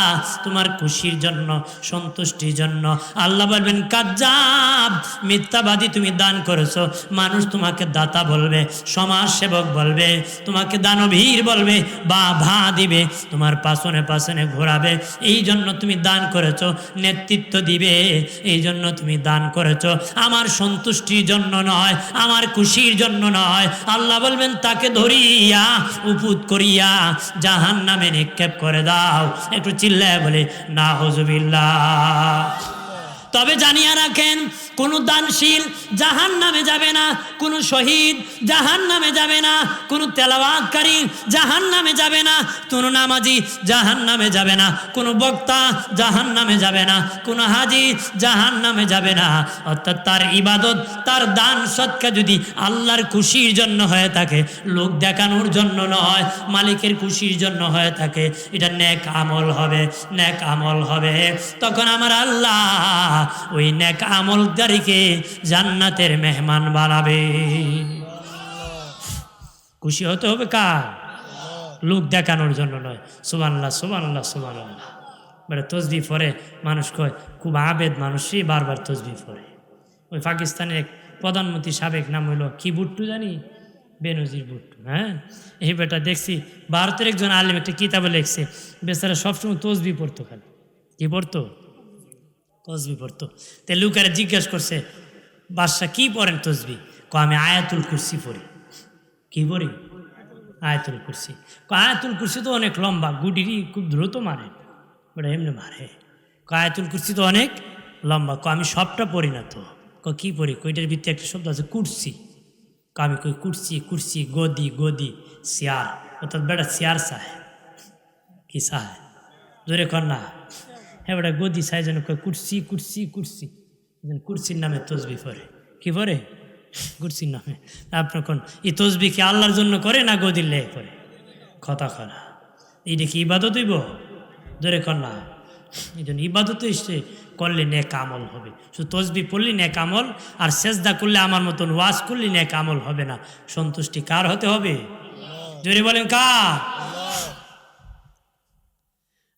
Speaker 1: তোমার খুশির জন্য, সন্তুষ্টির জন্য। আল্লাহ বলবেন কাজ্জাব, মিথ্যাবাদী, তুমি দান করেছো। মানুষ তোমাকে দাতা বলবে, সমাজ সেবক বলবে, তোমাকে দানবীর বলবে, বা ভা দিবে, তোমার পাশনে পাশনে ঘোরাবে, এই জন্য তুমি দান করেছো। নেতৃত্ব দিবে, এই জন্য তুমি দান করেছো। আমার সন্তুষ্টির জন্য নয়, আমার খুশির জন্য নয়। আল্লাহ বলবেন তাকে ধরিয়া উপুত করিয়া জাহান্নামে নিক্ষেপ করে দাও। একটু চিল্লায় বলে নাউজুবিল্লাহ। তবে জানিয়ে রাখেন, কোনো দানশীল জাহান্নামে যাবে না, কোনো শহীদ জাহান্নামে যাবে না, কোনো তেলাওয়াতকারী জাহান্নামে যাবে না, কোনো নামাজি জাহান্নামে যাবে না, কোনো বক্তা জাহান্নামে যাবে না, কোনো হাজি জাহান্নামে যাবে না। অর্থাৎ তার ইবাদত, তার দান সৎকা যদি আল্লাহর খুশির জন্য হয়ে থাকে, লোক দেখানোর জন্য নয়, মালিকের খুশির জন্য হয়ে থাকে, এটা নেক আমল হবে, নেক আমল হবে। তখন আমার আল্লাহ ওই নেক আমলকারীকে জান্নাতের মেহমান বানাবে। খুশি হতে হবে কার? লোক দেখানোর জন্য নয়। সুবহানাল্লাহ, সুবহানাল্লাহ, সুবহানাল্লাহ। বলে তসবিহ পড়ে মানুষ কয় খুব আবেদ মানুষই বারবার তসবিহ পড়ে। ওই পাকিস্তানের এক প্রধানমন্ত্রী সাবেক নাম হইল কি ভুট্টু জানি, বেনজির ভুট্টু। হ্যাঁ, এই বেটা দেখছি ভারতের একজন আলেম একটা কিতাবে লিখছে, বেচারা সবসময় তসবিহ পড়তো। খালি কি পড়তো? তসবি পড়তো। তে লোকেরা জিজ্ঞেস করছে বাদশাহ কি পড়েন তসবি? আমি আয়াতুল কুরসি পড়ি। কি পড়ি? আয়াতুল কুরসি। আয়াতুল কুরসি তো অনেক লম্বা, গুডিরই খুব দ্রুত মারে, ওটা এমনি মারে। আয়াতুল কুরসি তো অনেক লম্বা। আমি সবটা পড়ি না তো। কি পড়ি? কইটার ভিত্তি একটা শব্দ আছে কুরসি। আমি কই কুরসি, কুরসি গদি, গদি চেয়ার, অর্থাৎ বেটা চেয়ার চায়। কি চায়? জোরে কর না। হ্যাঁ বেটা গদি চাই যেন কয় কুরসি, কুরসি, কুরসি। কুরসির নামে তসবি পড়ে। কি পড়ে? কুরসির নামে। আপনার কোন এই তসবি কি আল্লাহর জন্য করে না গদির লেগে করে? কথা করা এইটা কি ইবাদত হইব? জোরে কর না। এই জন্য ইবাদত এসে করলে নেক আমল হবে। শুধু তসবি পড়লি নেক আমল, আর সেজদা করলে আমার মতন ওয়াজ করলে নেক আমল হবে না। সন্তুষ্টি কার হতে হবে? জোরে বলেন কার?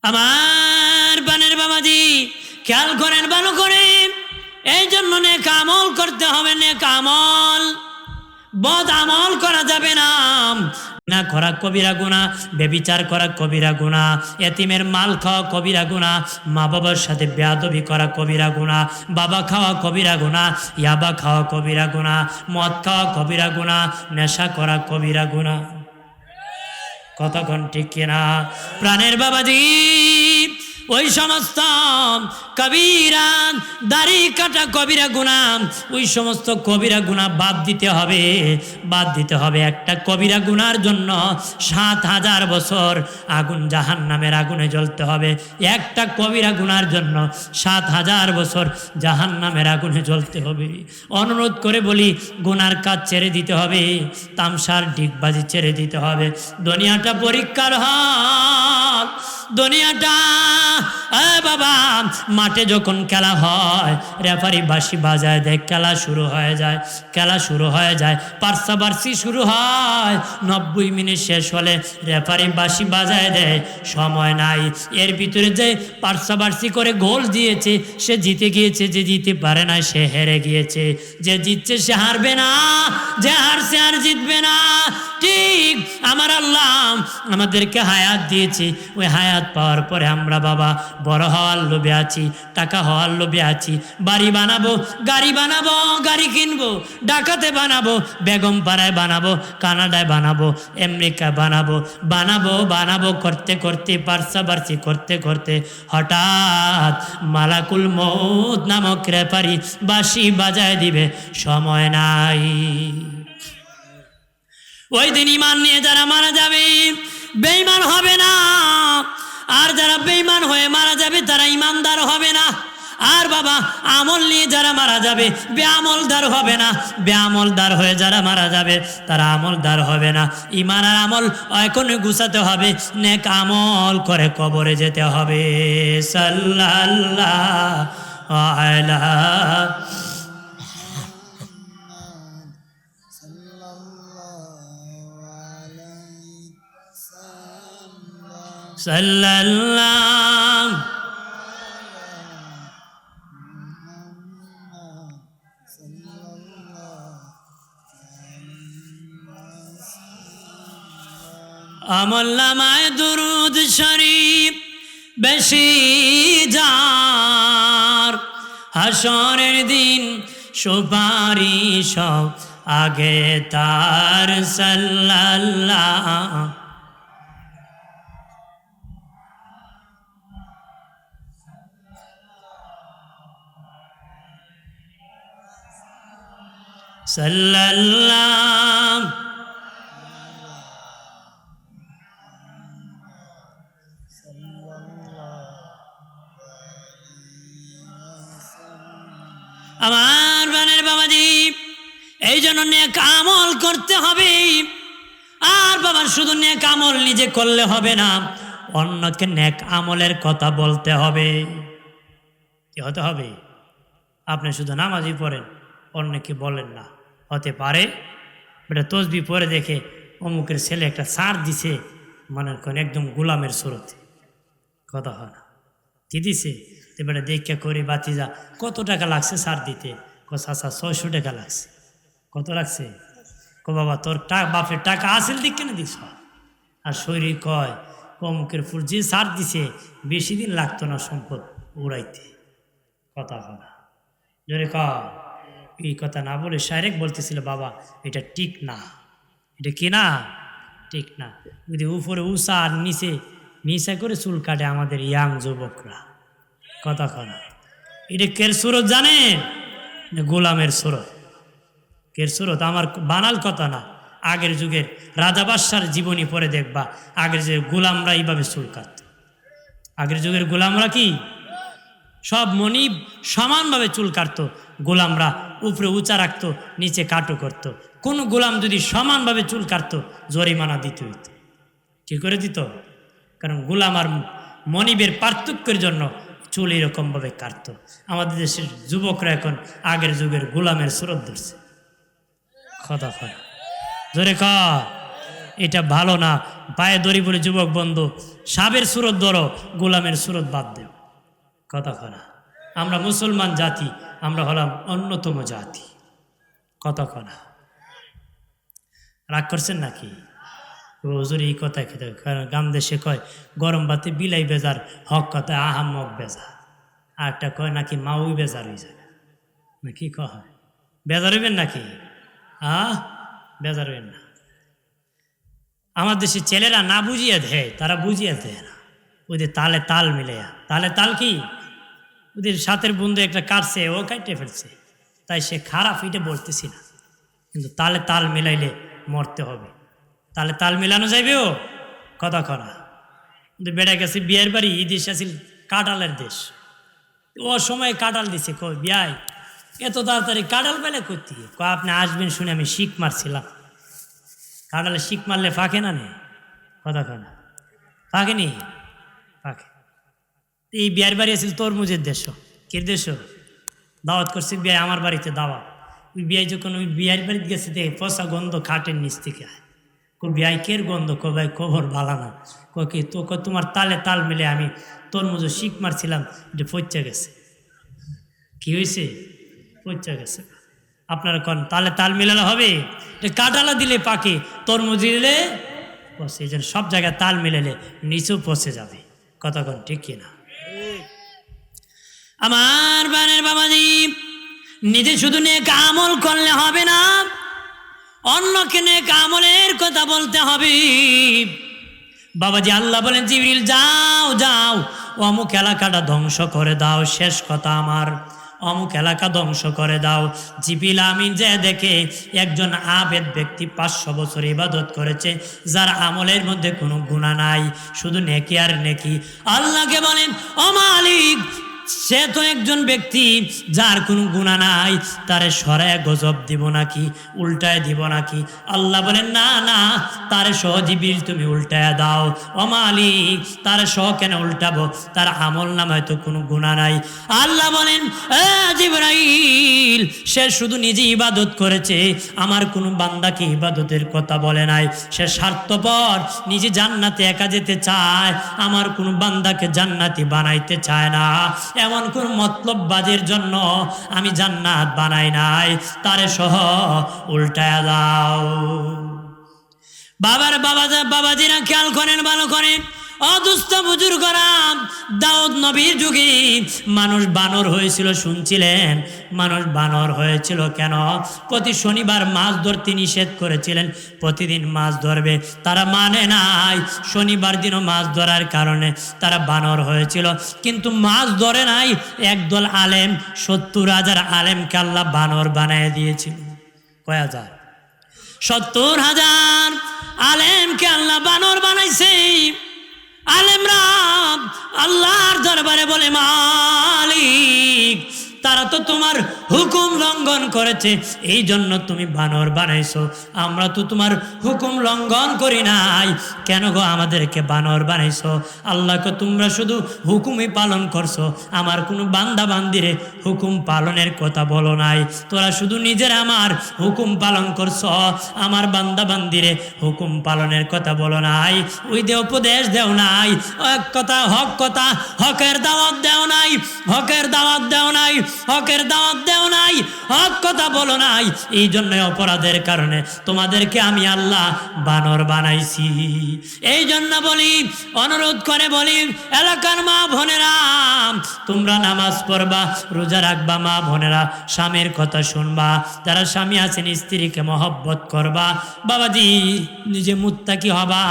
Speaker 1: আমার বানের বাবাজি খেয়াল করেন ভালো করে। এই জন্য নেক আমল করতে হবে। নেক আমল, বদ আমল করা যাবে না। না করা কবিরা গুনাহ, বেবিচার করা কবিরা গুনাহ, এতিমের মাল খাওয়া কবিরা গুনাহ, মা বাবার সাথে বেয়াদবি করা কবিরা গুনাহ, বাবা খাওয়া কবিরা গুনাহ, ইয়াবা খাওয়া কবিরা গুনাহ, মদ খাওয়া কবিরা গুনাহ, নেশা করা কবিরা গুনাহ। কতক্ষণ ঠিক কিনা? প্রাণের বাবাজি ওই সমস্ত কবিরা, দাড়ি কাটা কবিরা গুনাহ, ওই সমস্ত কবিরা গুনাহ বাদ দিতে হবে। বাদ দিতে হবে। একটা কবিরা গুনার জন্য ৭,০০০ বছর আগুন, জাহান্নামের আগুনে জ্বলতে হবে। একটা কবিরা গুনার জন্য ৭,০০০ বছর জাহান্নামের আগুনে জ্বলতে হবে। অনুরোধ করে বলি গুনার কাজ ছেড়ে দিতে হবে, তামসার ডিগবাজি ছেড়ে দিতে হবে। দুনিয়াটা পরীক্ষার হল। দুনিয়াটা বাবা মাঠে যখন খেলা হয়, রেফারি বাঁশি বাজায় দেয়, খেলা শুরু হয়ে যায়। খেলা শুরু হয়ে যায়, পার্সাবার্সি শুরু হয়। ৯০ মিনিট শেষ হলে রেফারি বাঁশি বাজায় দেয়, সময় নাই। এর ভিতরে যে পার্সাবার্সি করে গোল দিয়েছে সে জিতে গিয়েছে, যে জিতে পারে না সে হেরে গিয়েছে। যে জিতছে সে হারবে না, যে হারছে আর জিতবে না। ঠিক আমার আল্লাহ আমাদেরকে হায়াত দিয়েছে, ওই হায়াত পাওয়ার পরে আমরা বাবা বড় হওয়ার লোভে আছি, টাকা হওয়ার লোভে আছি, বাড়ি বানাবো, গাড়ি বানাবো, গাড়ি কিনবো, ঢাকাতে বানাবো, বেগম পাড়ায় বানাবো, কানাডায় বানাবো, আমেরিকায় বানাবো, বানাবো বানাবো করতে করতে পার্সাবার্সি করতে করতে হঠাৎ মালাকুল মউত নামক রেফারি বাঁশি বাজায় দিবে, সময় নাই। ওই দিন ঈমান নিয়ে যারা মারা যাবে বেঈমান হবে না, আর যারা বেঈমান হয়ে মারা যাবে তারা ঈমানদার হবে না। আর বাবা আমল নিয়ে যারা মারা যাবে বেআমলদার হবে না, বেআমলদার হয়ে যারা মারা যাবে তারা আমলদার হবে না। ঈমান আর আমল এখন গুছাতে হবে, নেক আমল করে কবরে যেতে হবে। সাল্লাল্লাহু আলাইহি সাল্লাল্লাহু আমল নামায় দুরুদ শরীফ বেশি যার, হাসরের দিন সুপারিশ আগে তার। সাল্লাল্লাহু সাল্লাল্লাহু আমার বানের বাবাজি, এই জন্য নেক আমল করতে হবে। আর বাবা শুধু নেক আমল নিজে করলে হবে না, অন্যকে নেক আমলের কথা বলতে হবে। কি হতে হবে? আপনি শুধু নামাজই পড়েন, অন্যকে বলেন না। হতে পারে বেটা তসবি পরে দেখে অমুকের ছেলে একটা সার দিছে, মনে করেন একদম গোলামের সুরতে, কথা হয় না, কি দিছে বেটা দেখা করে বাতি যা, কত টাকা লাগছে সার দিতে? চাচা 600 টাকা লাগছে। কত লাগছে? বাবা তোর বাপের টাকা আসেল দিক কেন দিস? আর শরীর কয় অমুকের ফুল যে সার দিছে বেশি দিন লাগতো না সম্পদ উড়াইতে, কথা হয় না, জোরে কয়। এই কথা না বলে শায়রেক বলতেছিল বাবা এটা ঠিক না, এটা কি না, ঠিক না। যদি উপরে উষা আর নিচে নিচা করে চুল কাটে আমাদের ইয়াং যুবকরা, কথা কনা। এটা কের সুরত জানেন? গোলামের সুরত। কের সুরত আমার বানাল কথা না, আগের যুগের রাজা বাদশার জীবনী পড়ে দেখবা, আগের যে গোলামরা এইভাবে চুল কাটত। আগের যুগের গোলামরা কি সব মনিব সমানভাবে চুল কাটতো, গোলামরা উপরে উঁচা রাখতো, নিচে কাটো করতো। কোন গোলাম যদি সমানভাবে চুল কাটতো জরিমানা দিতে হইত। কি করে দিত? কারণ গোলাম আর মনিবের পার্থক্যের জন্য চুল এরকমভাবে কাটতো। আমাদের দেশের যুবকরা এখন আগের যুগের গোলামের সুরত ধরছে, কথা কয় জোরে ক, এটা ভালো না। পায়ে দড়ি বলে যুবক বন্ধু, সাবের সুরত ধরো, গোলামের সুরত বাদ দেও, কথা কয় না। আমরা মুসলমান জাতি, আমরা হলাম অন্যতম জাতি, কথা কয় না। রাগ করছেন নাকি? হুজুর এই কথা খেতে, কারণ গাম দেশে কয় গরম ভাতে বিলাই বেজার, হক কথা আহাম্মক বেজার। আর একটা কয় নাকি মাউই বেজার হয়ে যাবে, নাকি কয় বেজার হইবেন নাকি? বেজার হইবেন না। আমার দেশে ছেলেরা না বুঝিয়ে দেয়, তারা বুঝিয়ে দেয় না, ওদের তালে তাল মিলে। তালে তাল কি? ওদের সাথের বন্ধু একটা কাটছে, ও কাটে ফেলছে, তাই সে খারাপ, এটা বলতেছি না, কিন্তু তালে তাল মিলাইলে মরতে হবে। তাহলে তাল মিলানো যাইবে, ও কথা করা। কিন্তু বেড়া গেছে বিয়ের বাড়ি, এই দেশ আছিল কাঁঠালের দেশ, ও সময় কাঁঠাল দিছে। কই বিয়াই এত তাড়াতাড়ি কাঁঠাল পেলে করতে? আপনি আসবেন শুনে আমি শিখ মারছিলাম। কাঁঠালে শিখ মারলে ফাঁকে না নে, কথা কয় না, ফাঁকে নি, ফাঁকে। এই বিয়ের বাড়ি আছিল তরমুজের দেশ। কে দেশ? দাওয়াত করছে বিয়ে, আমার বাড়িতে দাওয়াত। ওই বিয়ে যখন ওই বিয়ের বাড়িতে গেছে দেখে পচা গন্ধ খাটের নিচ থেকে। বিয়াই কের গন্ধ? ভাই খবর ভালো না। কি তো তোমার তালে তাল মিলে আমি তরমুজও শিখ মারছিলাম, এটা পচা গেছে। কি হয়েছে? পচা গেছে। আপনারা কন তালে তাল মিলালে হবে? কাঁঠালা দিলে পাকে, তরমুজ দিলে পচে। এই জন্য সব জায়গায় তাল মিলালে নিচেও পচে যাবে। কতক্ষণ ঠিক কিনা? আমার বানের বাবাজি, নিজে শুধু নেক আমল করলে হবে না, অন্যকে নেক আমলের কথা বলতে হবে। বাবাজি আল্লাহ বলেন, জিবরিল যাও যাও অমুক এলাকাটা ধ্বংস করে দাও। শেষ কথা আমার, অমুক এলাকা ধ্বংস করে দাও। জিবরিল আমিন যে দেখে একজন আবেদ ব্যক্তি 500 বছর ইবাদত করেছে, যার আমলের মধ্যে কোনো গুনাহ নাই, শুধু নেকি আর নেকি। আল্লাহকে বলেন, ও মালিক, সে তো একজন ব্যক্তি যার কোনো গুনাহ নাই, তারে সরায় গজব দিব নাকি, উল্টায় দিব নাকি? আল্লাহ বলেন, না না, তারে সহ জিবরিল তুমি উল্টায় দাও। ও মালিক, তারে সহ কেন উল্টাবো? তার আমল নামায় তো কোনো গুনাহ নাই। আল্লাহ বলেন, এ জিবরাইল, সে শুধু নিজে ইবাদত করেছে, আমার কোনো বান্দাকে ইবাদতের কথা বলে নাই। সে স্বার্থপর, নিজে জান্নাতে একা যেতে চায়, আমার কোনো বান্দাকে জান্নাতি বানাইতে চায় না। এমন কোন মতলববাজির জন্য আমি জান্নাত বানাই নাই, তারে সহ উল্টায়া দাও। বাবাজিরা খেয়াল করেন, ভালো করেন। অদুস্থ বুজুর্গরা, দাউদ নবীর যুগে মানুষ বানর হয়েছিল, শুনছিলেন? মানুষ বানর হয়েছিল কেন? প্রতি শনিবার মাছ ধরতে নিষেধ করেছিলেন, প্রতিদিন মাছ ধরবে, তারা মানে নাই। শনিবার দিনও মাছ ধরার কারণে তারা বানর হয়েছিল, কিন্তু মাছ ধরে নাই। একদল আলেম, 70,000 আলেমকে আল্লাহ বানর বানিয়ে দিয়েছিল। কয় হাজার? 70,000 আলেমকে আল্লাহ বানর বানাইছে। আলেমরা আল্লাহর দরবারে বলে, মালিক, তারা তো তোমার হুকুম লঙ্ঘন করেছে, এই জন্য তুমি বানর বানাইছো। আমরা তো তোমার হুকুম লঙ্ঘন করি নাই, কেন গো আমাদেরকে বানর বানাইছো? আল্লাহকে তোমরা শুধু হুকুমই পালন করছো, আমার কোনো বান্দা বান্দিরে হুকুম পালনের কথা বলো নাই। তোরা শুধু নিজের আমার হুকুম পালন করছো, আমার বান্দা বান্দিরে হুকুম পালনের কথা বলো নাই। ওই দে উপদেশ দেও নাই, এক কথা হক কথা, হকের দাওয়াত দেও নাই, হকের দাওয়াত দেও নাই, হকের দাওয়াত দেও নাই, হক কথা বলো নাই। এই জন্য অপরাধের কারণে তোমাদেরকে আমি আল্লাহ বানর বানাইছি। এই জন্য বলি, অনুরোধ করে বলি, এলাকার মা বোনেরা, তোমরা নামাজ পড়বা, রোজা রাখবা। মা বোনেরা, স্বামীর কথা শুনবা, যারা স্বামী আছেন স্ত্রীকে মহব্বত করবা। বাবাজি, নিজে মুত্তাকি হবা,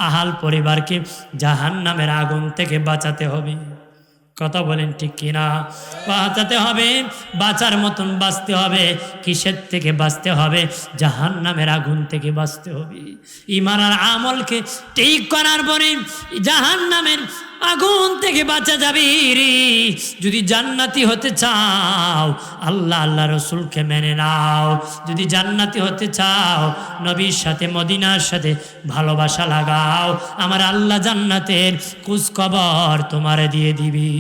Speaker 1: আহাল পরিবারকে জাহান্নামের আগুন থেকে বাঁচাতে হবে। কথা বলেন ঠিক কিনা? বাঁচাতে হবে, বাঁচার মতন বাঁচতে হবে। কিসের থেকে বাঁচতে হবে? জাহান্নামের আগুন থেকে বাঁচতে হবে। ঈমান আর আমলকে ঠিক করার পরে জাহান্নামের আগুন থেকে বাঁচা যাবে রে। যদি জান্নাতি হতে চাও, আল্লাহ আল্লাহ রসুলকে মেনে নাও। যদি জান্নাতি হতে চাও, নবীর সাথে মদিনার সাথে ভালোবাসা লাগাও, আমার আল্লাহ জান্নাতের খোঁজখবর তোমারে দিয়ে দিবি।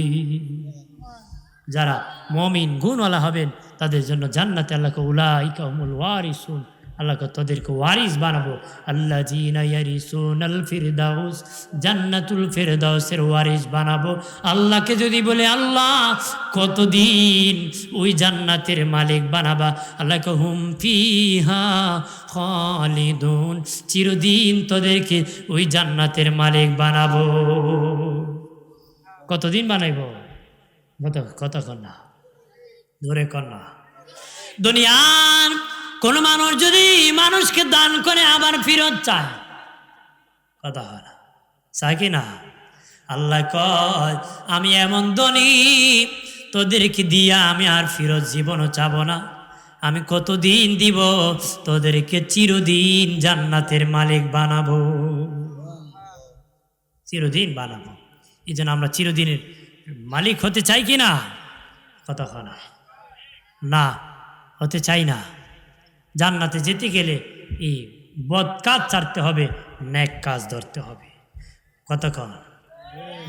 Speaker 1: যারা মুমিন গুণওয়ালা হবেন, তাদের জন্য জান্নাতে আল্লাহকে উলাইকা হুমুল ওয়ারিসুন, আল্লাহকে তাদেরকে ওয়ারিস বানাবো। আল্লাযীনা ইয়ারিসুনাল ফিরদাউস, জান্নাতুল ফিরদাউসের ওয়ারিস বানাবো। আল্লাহকে যদি বলে, আল্লাহ কতদিন ওই জান্নাতের মালিক বানাবা? আল্লাহকে হুম ফিহা খালিদুন, চিরদিন তোদেরকে ওই জান্নাতের মালিক বানাবো। কতদিন বানাইব? কতক্ষণ না? ধরে কন্যা। দুনিয়ার কোন মানুষ যদি মানুষকে দান করে আবার ফিরত চায়, কথা হয় না, চায় কি না? আল্লাহ কয়, আমি এমন ধনী, তোদেরকে দিয়া আমি আর ফিরত জীবনও চাবো না। আমি কতদিন দিব? তোদেরকে চিরদিন জান্নাতের মালিক বানাবো, চিরদিন বানাবো। এই জন্য আমরা চিরদিনের মালিক হতে চাই কি না? কথা হয় না, না হতে চাই না। জান্নাতে যেতে গেলে এই বদ কাজ ছাড়তে হবে, নেক কাজ ধরতে হবে। কতক্ষণ?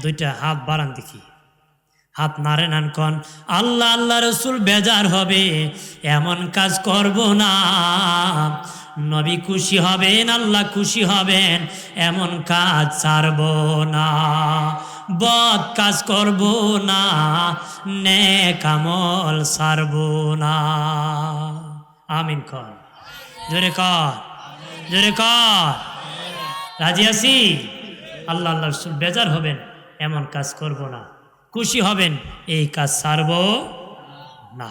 Speaker 1: দুইটা হাত বাড়ান দেখি, হাত নাড়েন আন কন, আল্লাহ আল্লাহ রসুল বেজার হবে, এমন কাজ করব না। নবী খুশি হবেন, আল্লাহ খুশি হবেন, এমন কাজ ছাড়ব না। বদ কাজ করব না, নেক আমল ছাড়ব না। আমিন কর, জোরে কর, জোরে কর। রাজি আছি? আল্লাহ আল্লাহ রসুল বেজার হবেন এমন কাজ করব না, খুশি হবেন এই কাজ ছাড়ব না।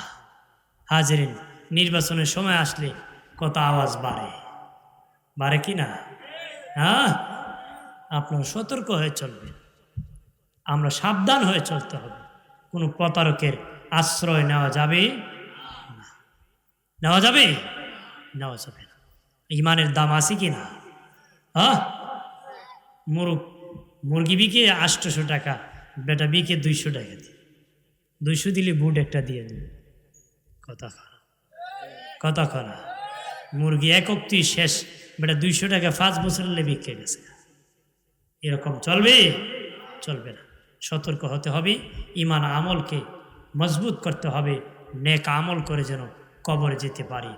Speaker 1: হাজিরিন, নির্বাচনের সময় আসলে কত আওয়াজ বাড়ে, বাড়ে কি না? হ্যাঁ, আপনারা সতর্ক হয়ে চলবেন, আমরা সাবধান হয়ে চলতে হবে। কোনো প্রতারকের আশ্রয় নেওয়া যাবে না, নেওয়া যাবে, নেওয়া যাবে না। ইমানের দাম আছে কি না? হ্যাঁ, মুরগি বিকে 800 টাকা, বেটা বিকে 200 টাকা দিয়ে, 200 দিলে বুট একটা দিয়ে দেবে। কথা খারাপ, কথা খারাপ। মুরগি একক্তি শেষ, বেটা 200 টাকা 5 বছর হলে বিকে গেছে। এরকম চলবে? চলবে না। সতর্ক হতে হবে, ইমান আমলকে মজবুত করতে হবে, নেক আমল করে যেন কবরে যেতে পারি।